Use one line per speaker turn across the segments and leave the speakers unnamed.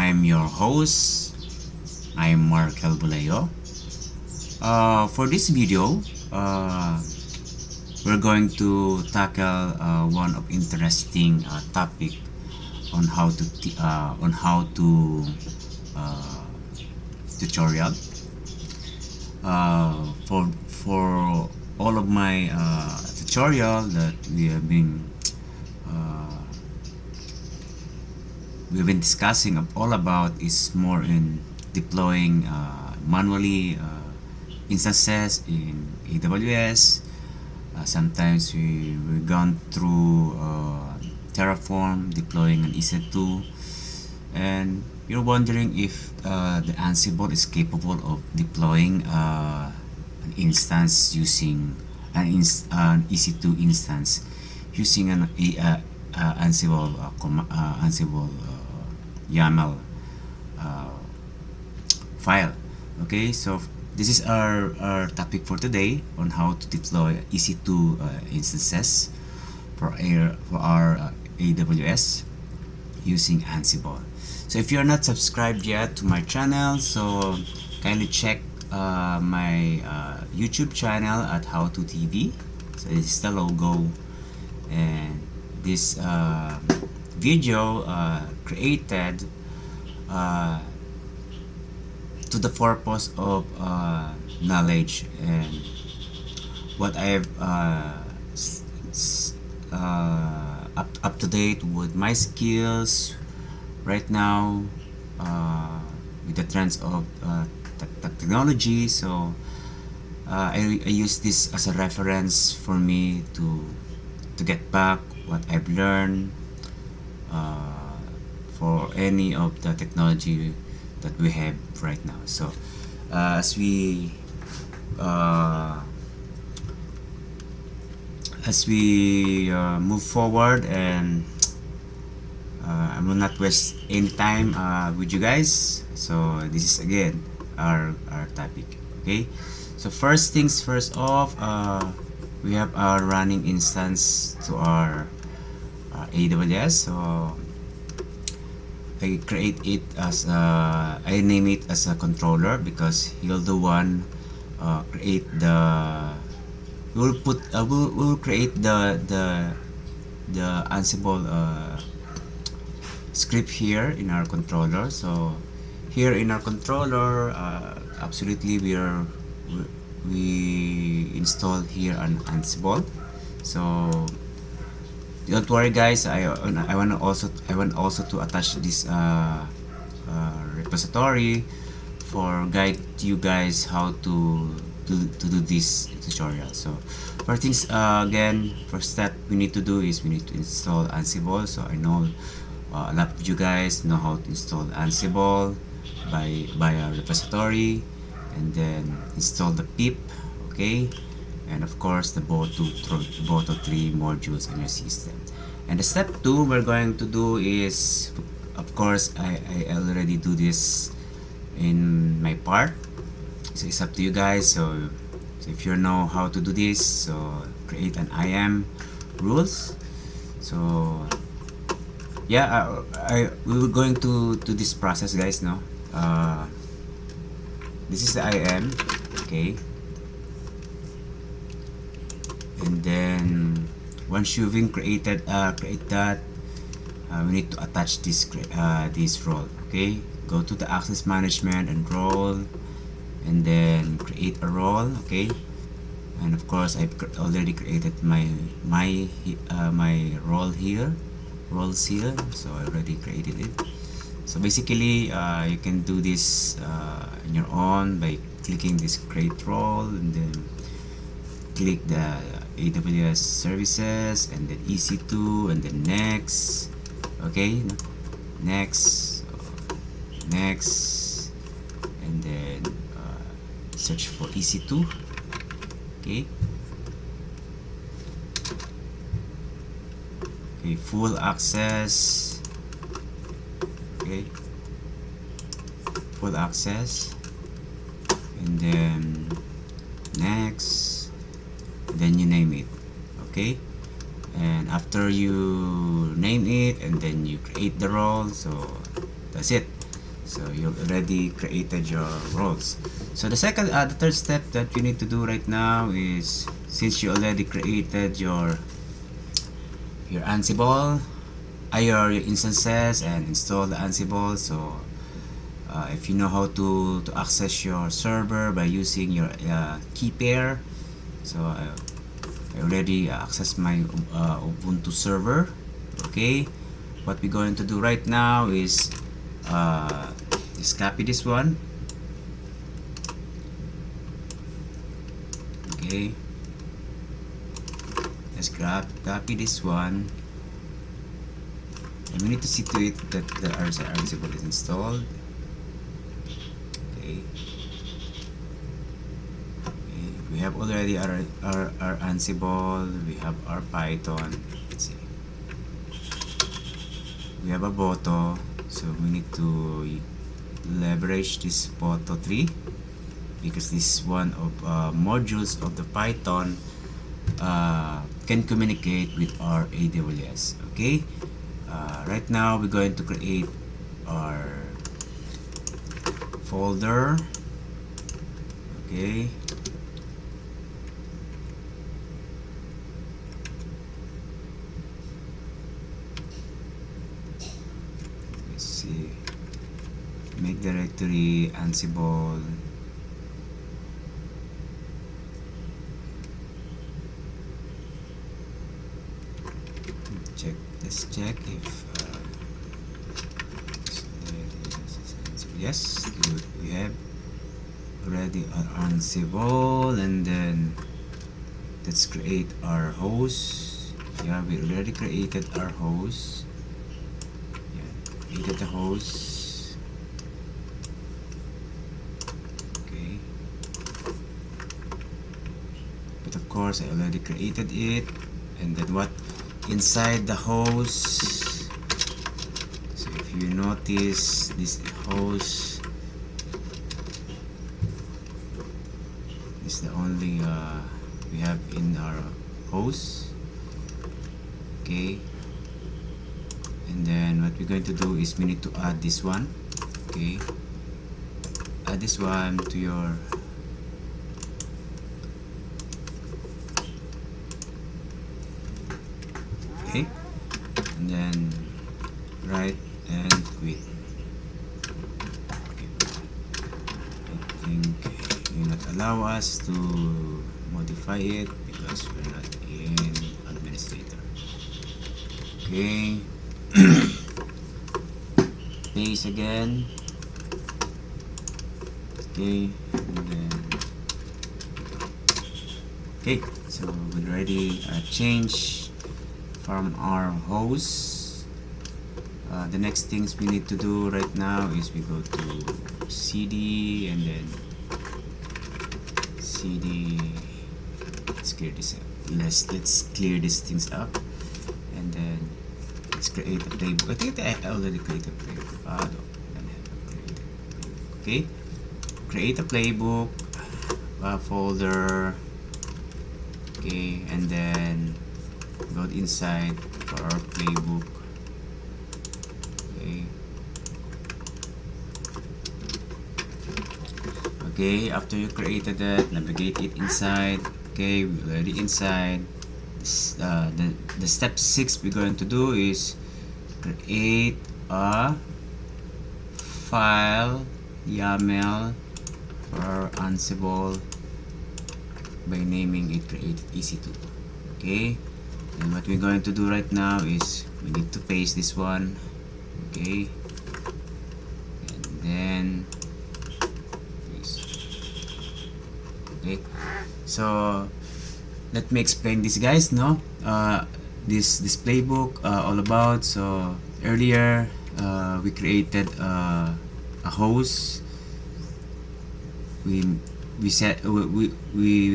I'm your host. I'm Mark Helbulayo. For this video, we're going to tackle one of interesting topic on how to uh, tutorial. For all of my tutorial that uh, we've been discussing all about is more in deploying manually instances in AWS. Sometimes we've gone through Terraform deploying an EC2, and you're wondering if the Ansible is capable of deploying an instance using an EC2 instance using Ansible Ansible YAML uh, file. Okay, so this is our topic for today on how to deploy EC2 instances for our AWS using Ansible. So if you're not subscribed yet to my channel, so kindly check my YouTube channel at How To TV. So this is the logo, and this video created to the purpose of knowledge and what I've up to date with my skills right now with the trends of technology. So I use this as a reference for me to get back what I've learned for any of the technology that we have right now. So as we move forward, and I will not waste any time with you guys. So this is again our topic. Okay, so first things first off, we have our running instance to our AWS. So I create it as I name it as a controller because he'll the one create the we'll create the Ansible script here in our controller. So here in our controller, absolutely we install here an Ansible. So don't worry guys, I want also to attach this repository for guide you guys how to do this tutorial. So first things again, first step we need to do is we need to install Ansible. So I know a lot of you guys know how to install Ansible by a repository, and then install the pip, okay, and of course the Boto3 modules in your system. And the step 2 we're going to do is, of course, I already do this in my part, so it's up to you guys. So if you know how to do this, so create an IAM rules. So yeah, we were going to do this process, guys. No, this is the IAM, okay. And then once you've been create that, we need to attach this role. Okay, go to the access management and role, and then create a role. Okay, and of course I've already created my roles here, so I already created it. So basically you can do this on your own by clicking this create role, and then click the AWS services, and then EC2, and then next. Okay, next, and then search for EC2. Okay, full access. Okay, full access, and then next, then you name it. Okay, and after you name it and then you create the role, so that's it. So you already created your roles. So the third step that you need to do right now is, since you already created your Ansible, your instances, and install the Ansible. So if you know how to access your server by using your key pair, so I already access my Ubuntu server. Okay, what we're going to do right now is just copy this one. Okay, let's copy this one, and we need to see to it that the Ansible is installed. Okay, we have already our Ansible, we have our Python. Let's see, we have a Boto, so we need to leverage this Boto 3 because this is one of modules of the Python can communicate with our AWS. Okay, right now we're going to create our folder. Okay, let's see, make directory Ansible. Let's check if yes, we have already our Ansible, and then let's create our host. Yeah, we already created our host. Yeah, created the host. Okay, but of course I already created it, and then what? Inside the host, so if you notice this host is the only we have in our host. Okay, and then what we're going to do is we need to add this one. Okay, add this one to your and then write and quit. Okay. I think it will not allow us to modify it because we're not in administrator. Okay, paste again. Okay, and then okay, so we already change from our host. The next things we need to do right now is we go to cd and then cd. Let's clear this up. Let's clear these things up, and then let's create a playbook. I think I already created a playbook. No, I don't have a created playbook. Okay, create a playbook folder. Okay, and then go inside for our playbook. Okay, after you created that, navigate it inside. Okay, we're already inside. The step 6 we're going to do is create a file YAML for Ansible by naming it create EC2. Okay, and what we're going to do right now is we need to paste this one. Okay, and then okay, so let me explain this, guys. This playbook all about. So earlier we created a host. We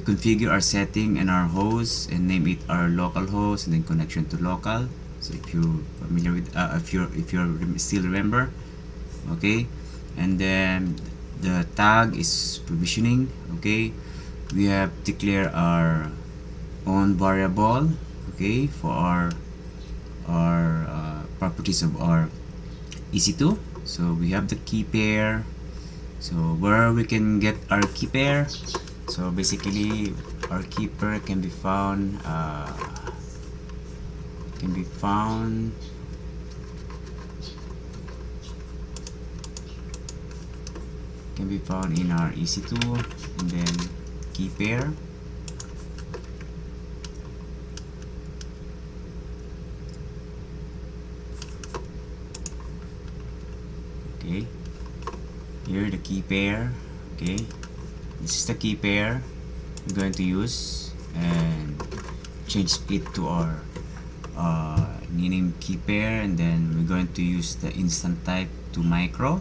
configure our setting and our host and name it our local host and then connection to local. So if you're familiar with if you still remember, okay, and then the tag is provisioning. Okay, we have declare our own variable, okay, for our properties of our EC2. So we have the key pair. So where we can get our key pair, so basically our key pair can be found can be found in our EC2, and then key pair. Okay, here the key pair. Okay, this is the key pair we're going to use, and change it to our new name key pair, and then we're going to use the instant type to micro.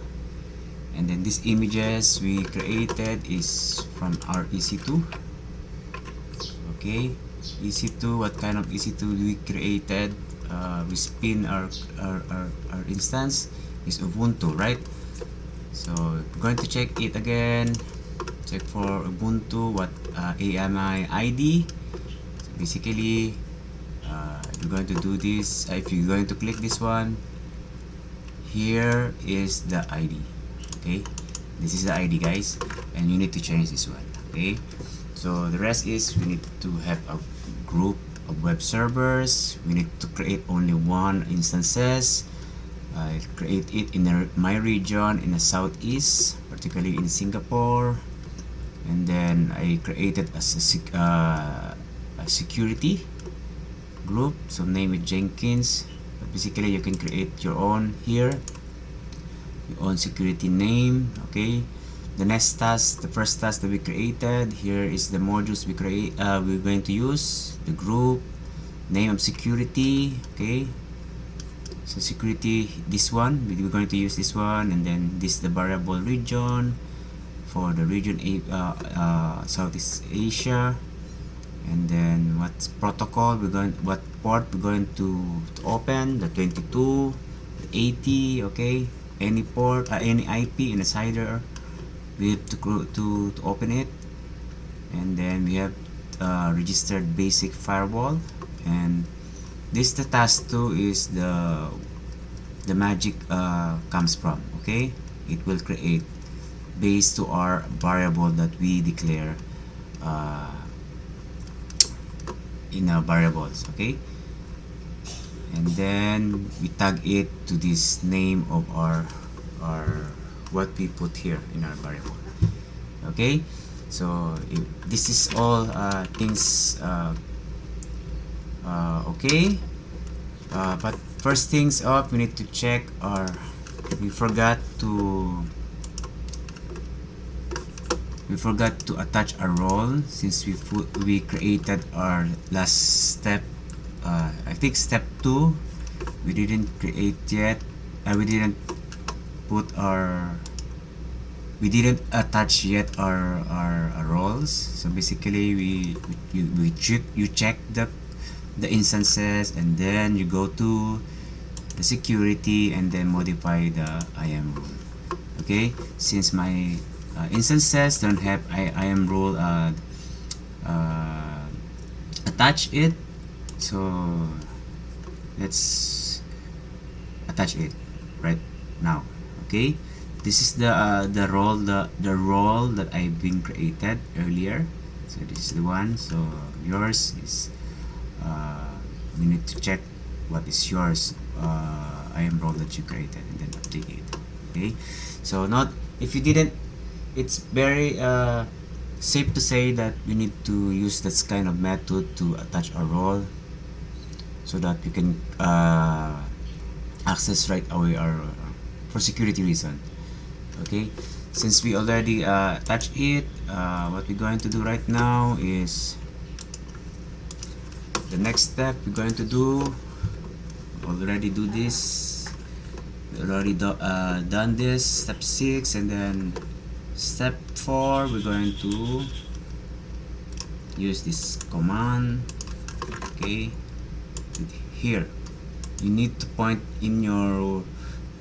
And then these images we created is from our EC2. Okay, EC2, what kind of EC2 we created? We spin our instance is Ubuntu, right? So we're going to check it again. Check for Ubuntu, what AMI ID. So basically, we're going to do this. If you're going to click this one, here is the ID. Okay, this is the ID, guys, and you need to change this one. Okay, so the rest is we need to have a group of web servers. We need to create only one instances. I create it in my region in the southeast, particularly in Singapore, and then I created a security group, so name it Jenkins. But basically you can create your own here, your own security name. Okay, the next task, the first task that we created here is the modules we're going to use, the group name of security. Okay, so security, this one we're going to use this one, and then this is the variable region for the region Southeast Asia, and then what protocol what port we're going to open, the 22, the 80. Okay, any port, any IP in a CIDR, we have to open it. And then we have registered basic firewall, and this the task 2 is the magic comes from. Okay, it will create based to our variable that we declare in our variables. Okay, and then we tag it to this name of our what we put here in our variable. Okay, so this is all things okay, but first things up, we need to check we forgot to attach a role, since we created our last step. I think step 2 we didn't create yet. We didn't attach yet our roles. So basically you check the instances, and then you go to the security and then modify the IAM rule. Okay, since my instances don't have IAM rule attach it, so let's attach it right now. Okay, this is the role that I've been created earlier. So this is the one. So yours is you need to check what is yours IAM role that you created, and then update it. Okay, so not if you didn't, it's very safe to say that we need to use this kind of method to attach a role, so that we can access right away our for security reason. Okay, since we already attached it, what we're going to do right now is the next step we're going to do. Already do this. We already done this, step 6, and then step 4 we're going to use this command. Okay, here you need to point in your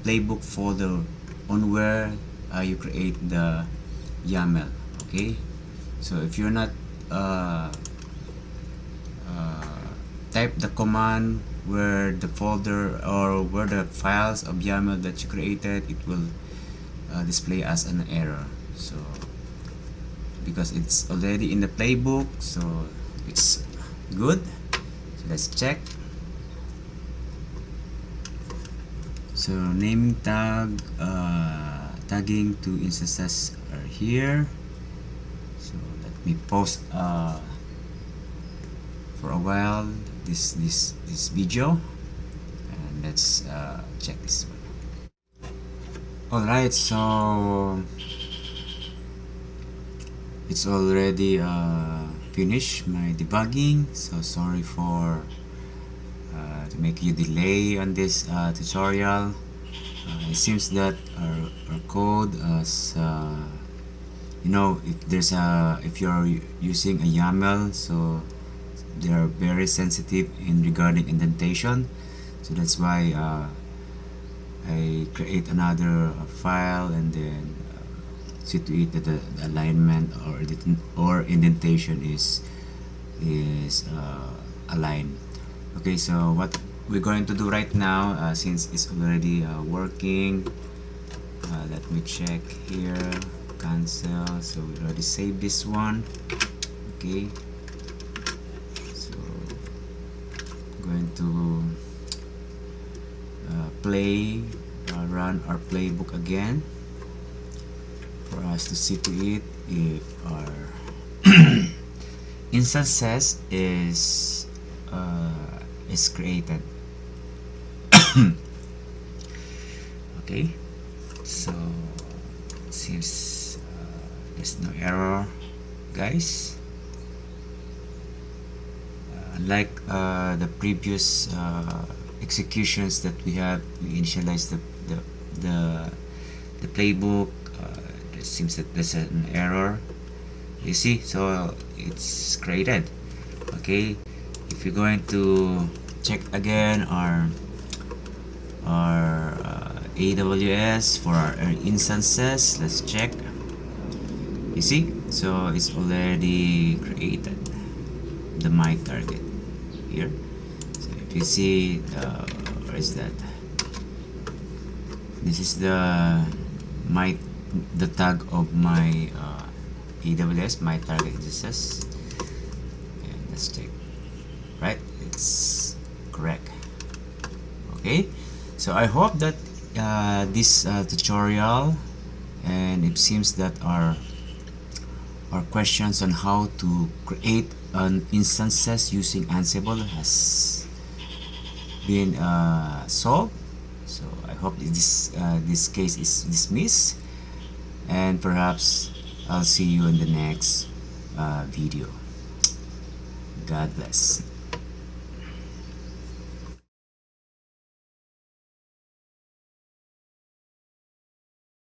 playbook folder on where you create the YAML. Okay, so if you're not type the command where the folder or where the files of YAML that you created, it will display as an error. So because it's already in the playbook, so it's good. So let's check. So naming tag, tagging to instances are here. So let me pause for a while this video, and let's check this one. Alright, so it's already finished my debugging. So sorry for to make you delay on this tutorial. It seems that our code as you know, if you're using a YAML, so they are very sensitive in regarding indentation. So that's why I create another file and then see to it that the alignment or indentation is aligned. Okay, so what we're going to do right now, since it's already working, let me check here, cancel. So we already saved this one. Okay, so I'm going to run our playbook again for us to see to it if our instances is created. Okay, so it seems there's no error, guys. Unlike the previous executions that we initialized the playbook. It seems that there's an error. You see, so it's created. Okay, if you're going to check again our AWS for our instances, let's check. You see, so it's already created, the my target here. So if you see, where is that? This is the tag of my AWS, my target instances. And let's check. Right, it's correct. Okay, so I hope that this tutorial, and it seems that our questions on how to create an instances using Ansible has been solved. So I hope this case is dismissed, and perhaps I'll see you in the next video. God bless.